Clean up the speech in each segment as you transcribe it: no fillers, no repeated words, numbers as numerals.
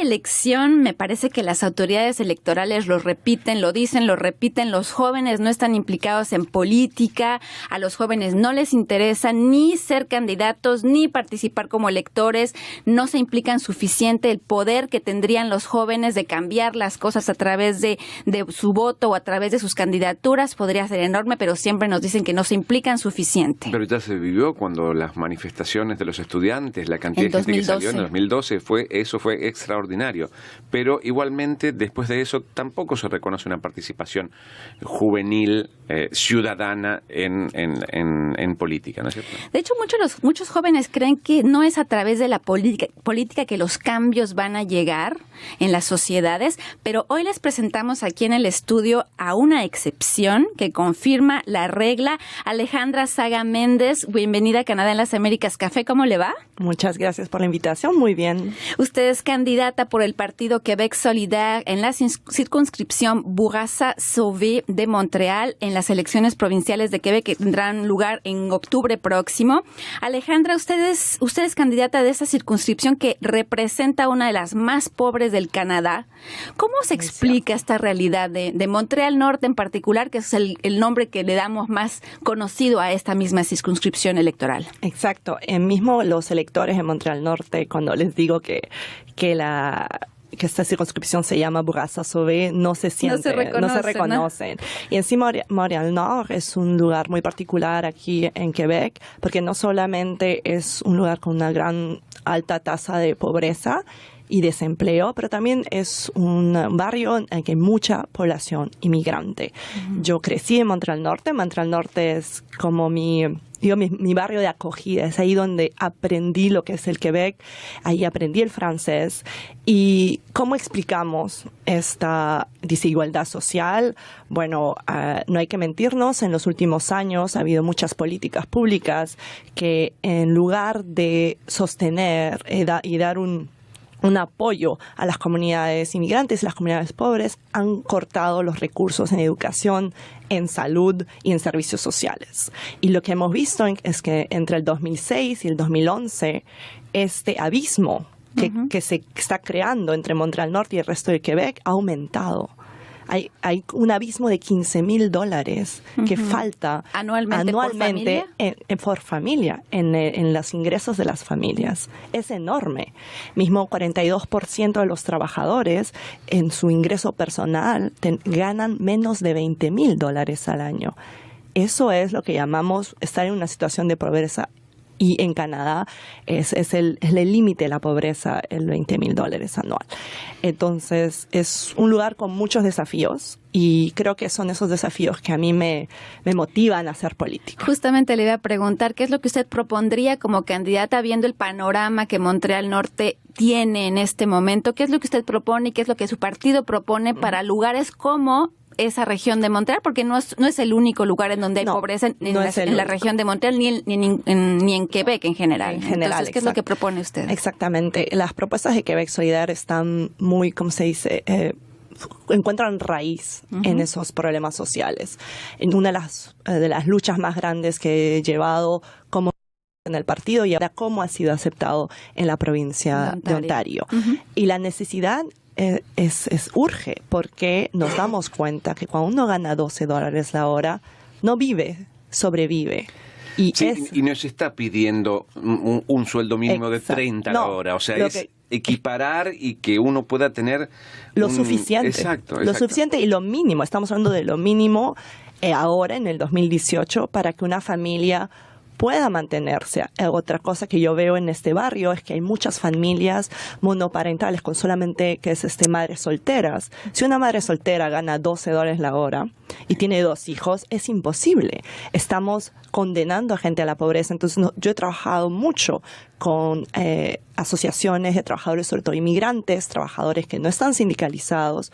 elección me parece que las autoridades electorales lo repiten, lo dicen, lo repiten. Los jóvenes no están implicados en política, a los jóvenes no les interesa ni ser candidatos ni participar como electores, no se implican suficiente. El poder que tendrían los jóvenes de cambiar las cosas a través de su voto o a través de sus candidaturas podría ser enorme, pero siempre nos dicen que no se implican suficiente. Pero ya se vivió cuando las manifestaciones de los estudiantes, la cantidad de gente que salió en 2012, eso fue extraordinario. Pero igualmente, después de eso, tampoco se reconoce una participación juvenil, ciudadana en política, ¿no es cierto? De hecho, muchos jóvenes creen que no es a través de la política que los cambios van a llegar en las sociedades, pero hoy les presentamos aquí en el estudio a una excepción que confirma la regla. Alejandra Saga Méndez, bienvenida a Canadá en las Américas Café, ¿cómo le va? Muchas gracias por la invitación, muy bien. Usted es candidata por el partido Québec Solidaire en la circunscripción Bourassa-Sauvé de Montreal en las elecciones provinciales de Quebec que tendrán lugar en octubre próximo. Alejandra, usted es candidata de esa circunscripción que representa una de las más pobres del Canadá. ¿Cómo se explica esta realidad de Montreal Norte en particular, que es el nombre que le damos más conocido a esta misma circunscripción electoral? Exacto. Mismo los electores en Montreal Norte, cuando les digo que esta circunscripción se llama Bourassa-Sauvé, no se reconocen. ¿No? Y encima Montreal Norte es un lugar muy particular aquí en Quebec, porque no solamente es un lugar con una gran alta tasa de pobreza y desempleo, pero también es un barrio en el que hay mucha población inmigrante. Yo crecí en Montreal Norte. Montreal Norte es como mi barrio de acogida, es ahí donde aprendí lo que es el Quebec, ahí aprendí el francés. ¿Y cómo explicamos esta desigualdad social? Bueno, no hay que mentirnos, en los últimos años ha habido muchas políticas públicas que en lugar de sostener y dar un apoyo a las comunidades inmigrantes y las comunidades pobres, han cortado los recursos en educación, en salud y en servicios sociales. Y lo que hemos visto es que entre el 2006 y el 2011, este abismo que se está creando entre Montreal Norte y el resto de Quebec ha aumentado. Hay un abismo de $15,000 que falta anualmente por familia en los ingresos de las familias. Es enorme. Mismo 42% de los trabajadores en su ingreso personal ganan menos de $20,000 al año. Eso es lo que llamamos estar en una situación de pobreza. Y en Canadá es el límite de la pobreza, el $20,000 anual. Entonces, es un lugar con muchos desafíos y creo que son esos desafíos que a mí me motivan a hacer política. Justamente le iba a preguntar, ¿qué es lo que usted propondría como candidata viendo el panorama que Montreal Norte tiene en este momento? ¿Qué es lo que usted propone y qué es lo que su partido propone para lugares como esa región de Montreal? Porque no es el único lugar en donde hay pobreza en la región de Montreal ni en Quebec en general. Entonces, ¿qué es lo que propone usted? Exactamente. Las propuestas de Québec Solidaire están muy, ¿cómo se dice?, encuentran raíz en esos problemas sociales. En una de las luchas más grandes que he llevado como en el partido y ahora cómo ha sido aceptado en la provincia de Ontario. Y la necesidad urge, porque nos damos cuenta que cuando uno gana $12 la hora, no vive, sobrevive. Y no se está pidiendo un sueldo mínimo de 30 la hora, o sea, equiparar y que uno pueda tener lo suficiente. Exacto. Lo suficiente y lo mínimo. Estamos hablando de lo mínimo ahora en el 2018 para que una familia pueda mantenerse. Otra cosa que yo veo en este barrio es que hay muchas familias monoparentales con solamente madres solteras. Si una madre soltera gana $12 la hora y tiene 2 hijos, es imposible. Estamos condenando a gente a la pobreza. Entonces, yo he trabajado mucho con asociaciones de trabajadores, sobre todo inmigrantes, trabajadores que no están sindicalizados,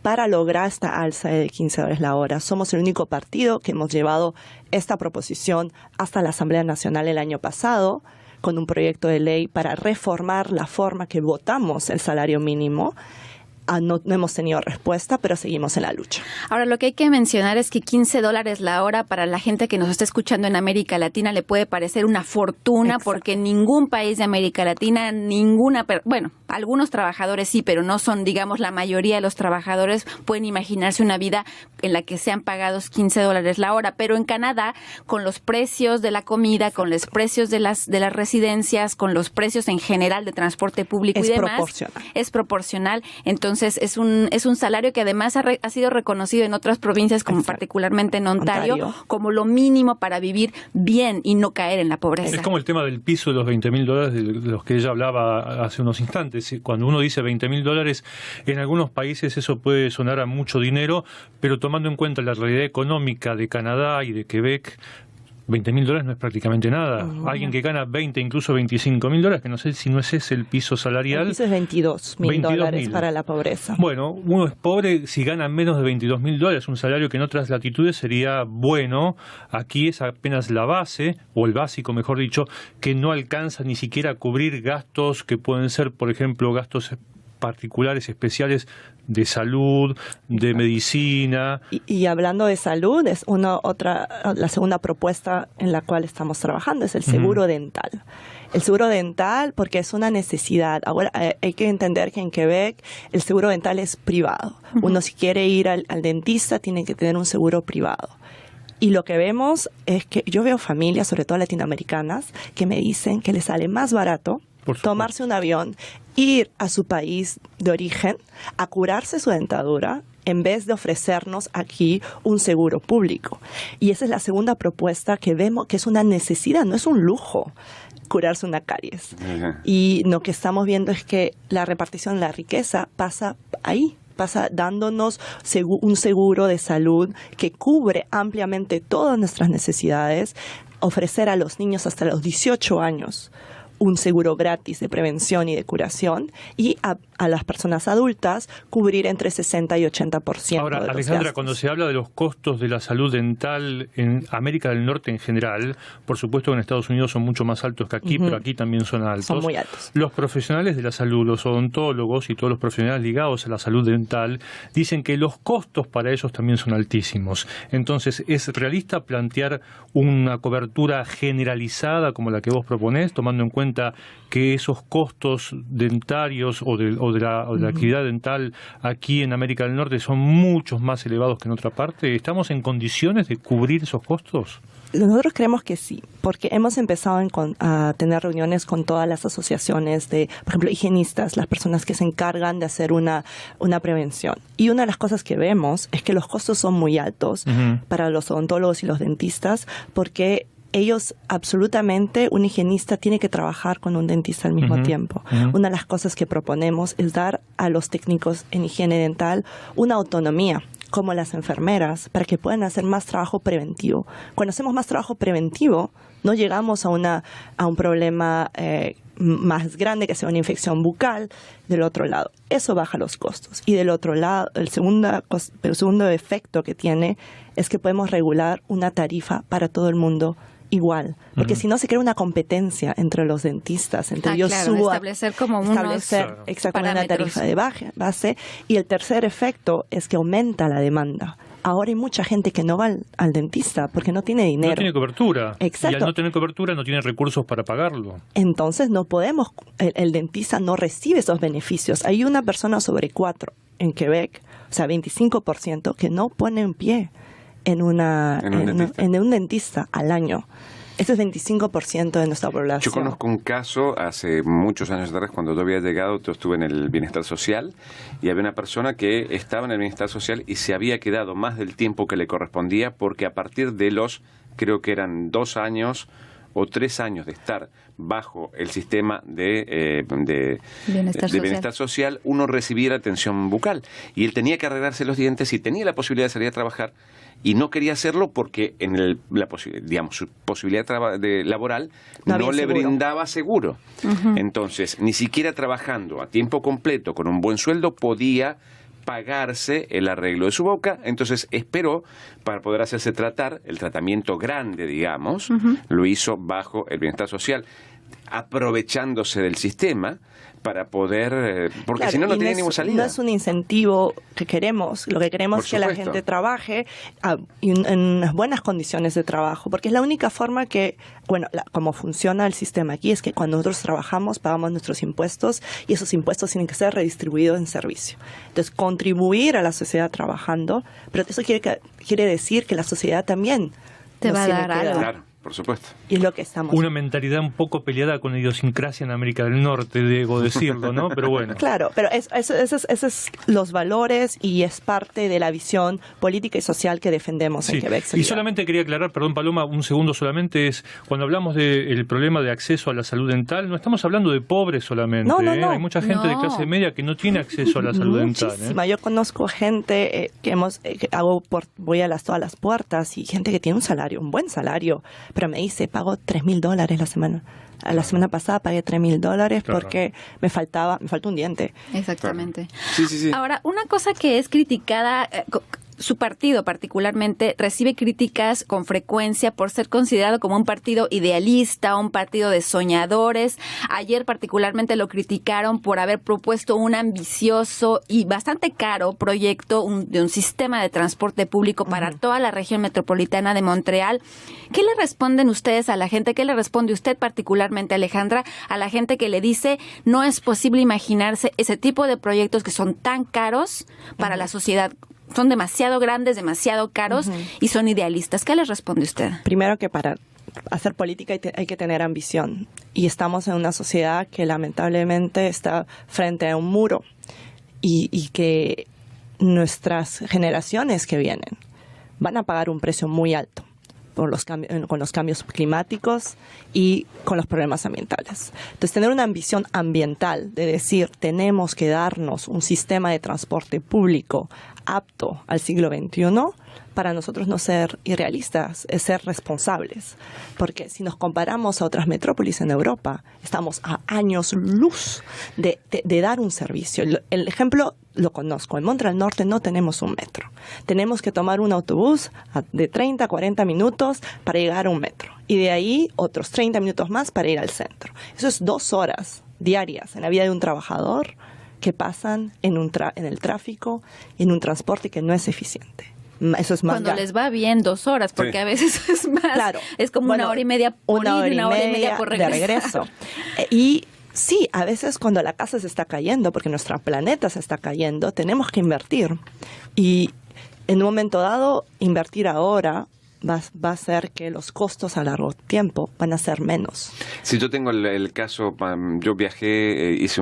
para lograr esta alza de $15 la hora. Somos el único partido que hemos llevado esta proposición hasta la Asamblea Nacional el año pasado con un proyecto de ley para reformar la forma que votamos el salario mínimo. No hemos tenido respuesta, pero seguimos en la lucha. Ahora, lo que hay que mencionar es que $15 la hora para la gente que nos está escuchando en América Latina le puede parecer una fortuna. Exacto. Porque ningún país de América Latina, algunos trabajadores sí, pero no son, digamos, la mayoría de los trabajadores pueden imaginarse una vida en la que sean pagados $15 la hora, pero en Canadá, con los precios de la comida, con los precios de las residencias, con los precios en general de transporte público y demás, es proporcional. Entonces, es un salario que además ha sido reconocido en otras provincias, como particularmente en Ontario, como lo mínimo para vivir bien y no caer en la pobreza. Es como el tema del piso de los $20,000 de los que ella hablaba hace unos instantes. Cuando uno dice $20,000, en algunos países eso puede sonar a mucho dinero, pero tomando en cuenta la realidad económica de Canadá y de Quebec, $20,000 no es prácticamente nada. Alguien que gana 20, incluso $25,000, que no sé si no es ese el piso salarial. El piso es $22,000 para la pobreza. Bueno, uno es pobre si gana menos de $22,000, un salario que en otras latitudes sería bueno. Aquí es apenas la base, o el básico, mejor dicho, que no alcanza ni siquiera a cubrir gastos que pueden ser, por ejemplo, gastos particulares, especiales de salud, de medicina. Y hablando de salud, es la segunda propuesta en la cual estamos trabajando, es el seguro dental. El seguro dental, porque es una necesidad. Ahora hay que entender que en Quebec el seguro dental es privado. Uno, si quiere ir al dentista, tiene que tener un seguro privado. Y lo que vemos es que yo veo familias, sobre todo latinoamericanas, que me dicen que les sale más barato tomarse un avión, ir a su país de origen, a curarse su dentadura, en vez de ofrecernos aquí un seguro público. Y esa es la segunda propuesta que vemos, que es una necesidad, no es un lujo curarse una caries. Y lo que estamos viendo es que la repartición de la riqueza pasa ahí. Pasa dándonos un seguro de salud que cubre ampliamente todas nuestras necesidades, ofrecer a los niños hasta los 18 años un seguro gratis de prevención y de curación, y a las personas adultas cubrir entre 60 y 80%. Ahora, de los Alejandra, gastos. cuando se habla de los costos de la salud dental en América del Norte en general, por supuesto que en Estados Unidos son mucho más altos que aquí, pero aquí también son altos. Son muy altos. Los profesionales de la salud, los odontólogos y todos los profesionales ligados a la salud dental, dicen que los costos para ellos también son altísimos. Entonces, ¿es realista plantear una cobertura generalizada como la que vos proponés, tomando en cuenta que esos costos dentarios o de la actividad dental aquí en América del Norte son muchos más elevados que en otra parte? ¿Estamos en condiciones de cubrir esos costos? Nosotros creemos que sí, porque hemos empezado a tener reuniones con todas las asociaciones de, por ejemplo, higienistas, las personas que se encargan de hacer una prevención. Y una de las cosas que vemos es que los costos son muy altos para los odontólogos y los dentistas, porque ellos absolutamente, un higienista tiene que trabajar con un dentista al mismo tiempo. Una de las cosas que proponemos es dar a los técnicos en higiene dental una autonomía, como las enfermeras, para que puedan hacer más trabajo preventivo. Cuando hacemos más trabajo preventivo, no llegamos a un problema más grande, que sea una infección bucal, del otro lado. Eso baja los costos. Y del otro lado, el segundo efecto que tiene es que podemos regular una tarifa para todo el mundo igual, porque si no se crea una competencia entre los dentistas, entre establecer como una tarifa de base, y el tercer efecto es que aumenta la demanda. Ahora hay mucha gente que no va al dentista porque no tiene dinero. No tiene cobertura. Exacto. Y al no tener cobertura no tiene recursos para pagarlo. Entonces no podemos, el dentista no recibe esos beneficios. Hay una persona sobre 4 en Quebec, o sea, 25%, que no pone en pie en un dentista al año. Ese es 25% de nuestra población. Yo conozco un caso hace muchos años atrás, cuando yo había llegado, yo estuve en el bienestar social, y había una persona que estaba en el bienestar social y se había quedado más del tiempo que le correspondía, porque a partir de creo que eran 2 años o 3 años de estar bajo el sistema de bienestar social, uno recibía atención bucal. Y él tenía que arreglarse los dientes y tenía la posibilidad de salir a trabajar, y no quería hacerlo porque su posibilidad laboral no le brindaba seguro. Entonces, ni siquiera trabajando a tiempo completo con un buen sueldo podía pagarse el arreglo de su boca. Entonces esperó para poder hacerse tratar, el tratamiento grande, digamos, lo hizo bajo el bienestar social. aprovechándose del sistema para poder, porque claro, si no, no tiene ninguna salida. No es un incentivo que queremos, lo que queremos es que la gente trabaje en unas buenas condiciones de trabajo, porque es la única forma que, bueno, como funciona el sistema aquí es que cuando nosotros trabajamos pagamos nuestros impuestos y esos impuestos tienen que ser redistribuidos en servicio. Entonces, contribuir a la sociedad trabajando, pero eso quiere decir que la sociedad también te va a dar algo. Claro. Por supuesto. Y es lo que estamos. Una mentalidad un poco peleada con la idiosincrasia en América del Norte, debo decirlo, ¿no? Pero bueno. Claro, pero esos es los valores y es parte de la visión política y social que defendemos en Quebec. Y solamente quería aclarar, perdón Paloma, un segundo solamente, es cuando hablamos del problema de acceso a la salud dental, no estamos hablando de pobres solamente. No. Hay mucha gente de clase media que no tiene acceso a la salud dental. Yo conozco gente voy a todas las puertas y gente que tiene un buen salario, pero me dice, pago $3,000 la semana. La semana pasada pagué $3,000 porque me faltó un diente. Exactamente. Claro. Sí. Ahora, una cosa que es criticada, su partido particularmente recibe críticas con frecuencia por ser considerado como un partido idealista, un partido de soñadores. Ayer particularmente lo criticaron por haber propuesto un ambicioso y bastante caro proyecto de un sistema de transporte público para toda la región metropolitana de Montreal. ¿Qué le responden ustedes a la gente? ¿Qué le responde usted particularmente, Alejandra, a la gente que le dice no es posible imaginarse ese tipo de proyectos que son tan caros para la sociedad? Son demasiado grandes, demasiado caros y son idealistas. ¿Qué les responde usted? Primero que para hacer política hay que tener ambición. Y estamos en una sociedad que lamentablemente está frente a un muro y que nuestras generaciones que vienen van a pagar un precio muy alto con los cambios climáticos y con los problemas ambientales. Entonces, tener una ambición ambiental de decir tenemos que darnos un sistema de transporte público apto al siglo XXI, para nosotros no ser irrealistas, es ser responsables. Porque si nos comparamos a otras metrópolis en Europa, estamos a años luz de dar un servicio. El ejemplo lo conozco. En Montreal Norte no tenemos un metro. Tenemos que tomar un autobús de 30 a 40 minutos para llegar a un metro. Y de ahí otros 30 minutos más para ir al centro. Eso es 2 horas diarias en la vida de un trabajador que pasan en el tráfico, en un transporte que no es eficiente. Eso es más cuando les va bien 2 horas, porque a veces es más. Claro. Es como 1 hora y media por ir y 1 hora y media por regresar. De regreso. Y sí, a veces cuando la casa se está cayendo, porque nuestro planeta se está cayendo, tenemos que invertir. Y en un momento dado, invertir ahora va a hacer que los costos a largo tiempo van a ser menos. Si yo tengo el caso, yo viajé, hice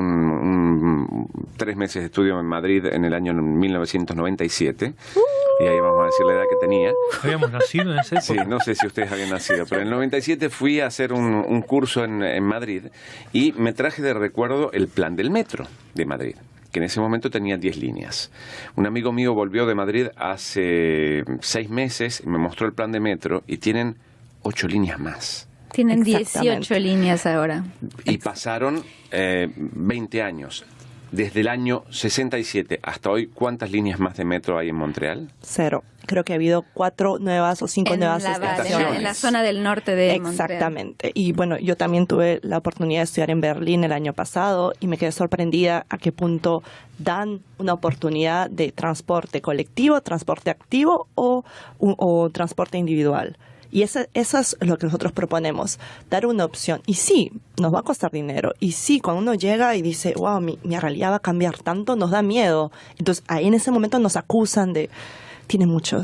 3 meses de estudio en Madrid en el año 1997. Y ahí vamos a decir la edad que tenía. ¿Habíamos nacido en esa época? Sí, no sé si ustedes habían nacido, pero en el 97 fui a hacer un curso en Madrid y me traje de recuerdo el plan del metro de Madrid, que en ese momento tenía 10 líneas. Un amigo mío volvió de Madrid hace 6 meses, me mostró el plan de metro y tienen 8 líneas más. Tienen 18 líneas ahora. Y pasaron 20 años. Desde el año 67 hasta hoy, ¿cuántas líneas más de metro hay en Montreal? 0. Creo que ha habido 4 nuevas o 5 nuevas estaciones. En la zona del norte de Montreal. Exactamente. Y bueno, yo también tuve la oportunidad de estudiar en Berlín el año pasado y me quedé sorprendida a qué punto dan una oportunidad de transporte colectivo, transporte activo o transporte individual. Y eso es lo que nosotros proponemos, dar una opción. Y sí, nos va a costar dinero. Y sí, cuando uno llega y dice, wow, mi realidad va a cambiar tanto, nos da miedo. Entonces, ahí en ese momento nos acusan de, tiene mucha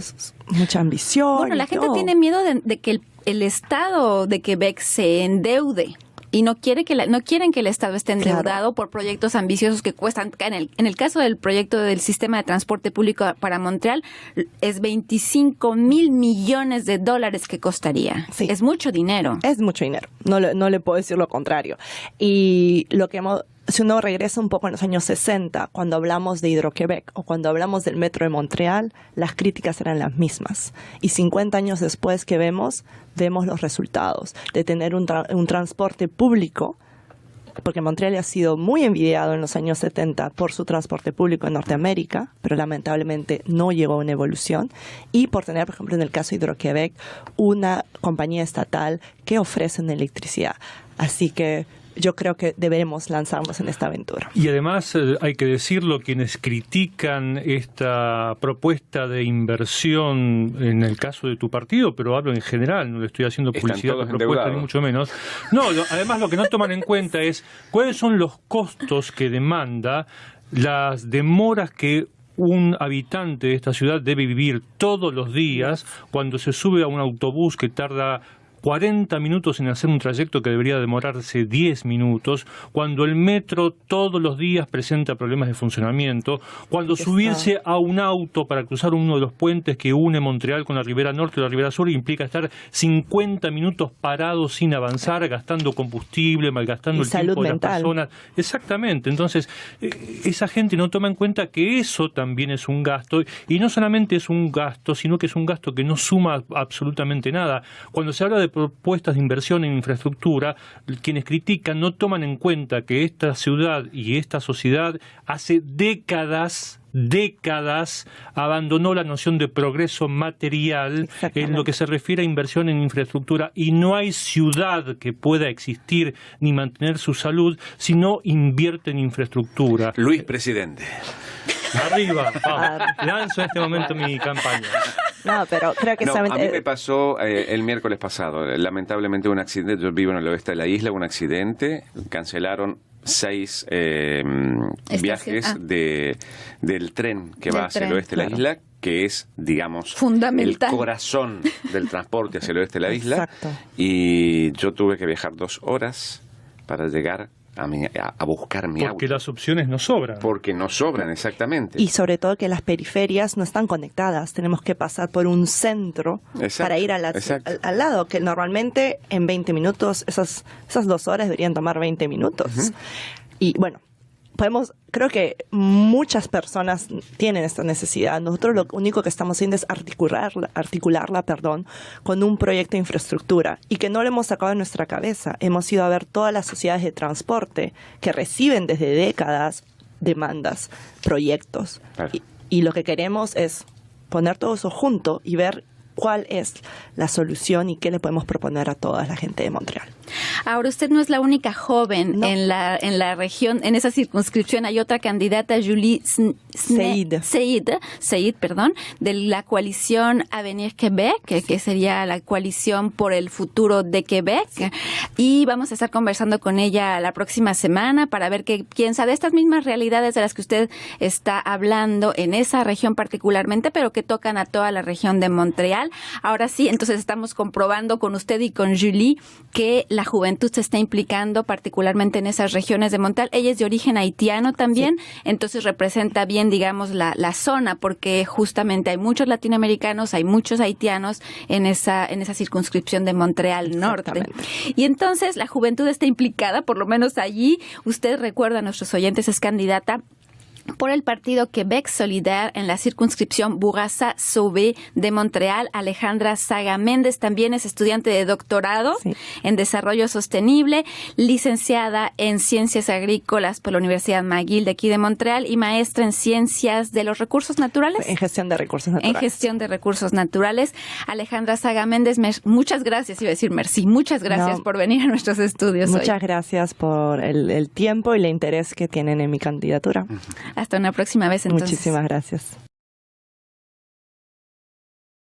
ambición. Bueno, la gente tiene miedo de que el Estado de Quebec se endeude. Y no quieren que el Estado esté endeudado por proyectos ambiciosos que cuestan. En el caso del proyecto del sistema de transporte público para Montreal, es $25,000 millones que costaría. Sí. Es mucho dinero. Es mucho dinero. No le puedo decir lo contrario. Y si uno regresa un poco en los años 60, cuando hablamos de Hidro-Québec o cuando hablamos del metro de Montreal, las críticas eran las mismas. Y 50 años después que vemos los resultados de tener un transporte público porque Montreal ha sido muy envidiado en los años 70 por su transporte público en Norteamérica, pero lamentablemente no llegó a una evolución, y por tener, por ejemplo, en el caso de Hydro-Québec, una compañía estatal que ofrece electricidad. Así que yo creo que debemos lanzarnos en esta aventura. Y además, hay que decirlo, quienes critican esta propuesta de inversión en el caso de tu partido, pero hablo en general, no le estoy haciendo publicidad a tu propuesta, ni mucho menos. No, además lo que no toman en cuenta es cuáles son los costos que demanda, las demoras que un habitante de esta ciudad debe vivir todos los días cuando se sube a un autobús que tarda 40 minutos en hacer un trayecto que debería demorarse 10 minutos, cuando el metro todos los días presenta problemas de funcionamiento, cuando subirse a un auto para cruzar uno de los puentes que une Montreal con la ribera norte y la ribera sur implica estar 50 minutos parados sin avanzar, gastando combustible, malgastando el tiempo de las personas. Exactamente. Entonces, esa gente no toma en cuenta que eso también es un gasto, y no solamente es un gasto, sino que es un gasto que no suma absolutamente nada. Cuando se habla de propuestas de inversión en infraestructura, quienes critican no toman en cuenta que esta ciudad y esta sociedad hace décadas abandonó la noción de progreso material en lo que se refiere a inversión en infraestructura, y no hay ciudad que pueda existir ni mantener su salud si no invierte en infraestructura. Luis, presidente. Arriba, lanzo en este momento mi campaña. No, pero creo que a mí me pasó el miércoles pasado, lamentablemente un accidente. Yo vivo en el oeste de la isla, un accidente, cancelaron 6 viajes del tren que va hacia el oeste de la isla, que es, digamos, fundamental, el corazón del transporte hacia el oeste de la isla. Exacto. Y yo tuve que viajar 2 horas para llegar a buscar mi auto. Porque las opciones no sobran. Porque no sobran, exactamente. Y sobre todo que las periferias no están conectadas. Tenemos que pasar por un centro para ir al lado, que normalmente en 20 minutos, esas 2 horas deberían tomar 20 minutos. Y bueno, creo que muchas personas tienen esta necesidad. Nosotros lo único que estamos haciendo es articularla, con un proyecto de infraestructura, y que no lo hemos sacado de nuestra cabeza. Hemos ido a ver todas las sociedades de transporte que reciben desde décadas demandas, proyectos. Claro. Y lo que queremos es poner todo eso junto y ver cuál es la solución y qué le podemos proponer a toda la gente de Montreal. Ahora, usted no es la única joven en la región, en esa circunscripción. Hay otra candidata, Julie Seid, de la coalición Avenir Québec, que sería la coalición por el futuro de Quebec. Sí. Y vamos a estar conversando con ella la próxima semana para ver qué piensa de estas mismas realidades de las que usted está hablando en esa región particularmente, pero que tocan a toda la región de Montreal. Ahora sí, entonces estamos comprobando con usted y con Julie que la juventud se está implicando particularmente en esas regiones de Montreal. Ella es de origen haitiano también, entonces representa bien, digamos, la zona, porque justamente hay muchos latinoamericanos, hay muchos haitianos en esa circunscripción de Montreal Norte. Y entonces la juventud está implicada, por lo menos allí. Usted recuerda a nuestros oyentes, es candidata por el partido Québec Solidaire en la circunscripción Bourassa-Sauvé de Montreal. Alejandra Saga Méndez también es estudiante de doctorado en Desarrollo Sostenible, licenciada en Ciencias Agrícolas por la Universidad McGill de aquí de Montreal y maestra en Ciencias de los Recursos Naturales. En Gestión de Recursos Naturales. En Gestión de Recursos Naturales. Alejandra Saga Méndez, muchas gracias, iba a decir merci, muchas gracias por venir a nuestros estudios hoy. Muchas hoy. Gracias por el tiempo y el interés que tienen en mi candidatura. Hasta una próxima vez, entonces. Muchísimas gracias.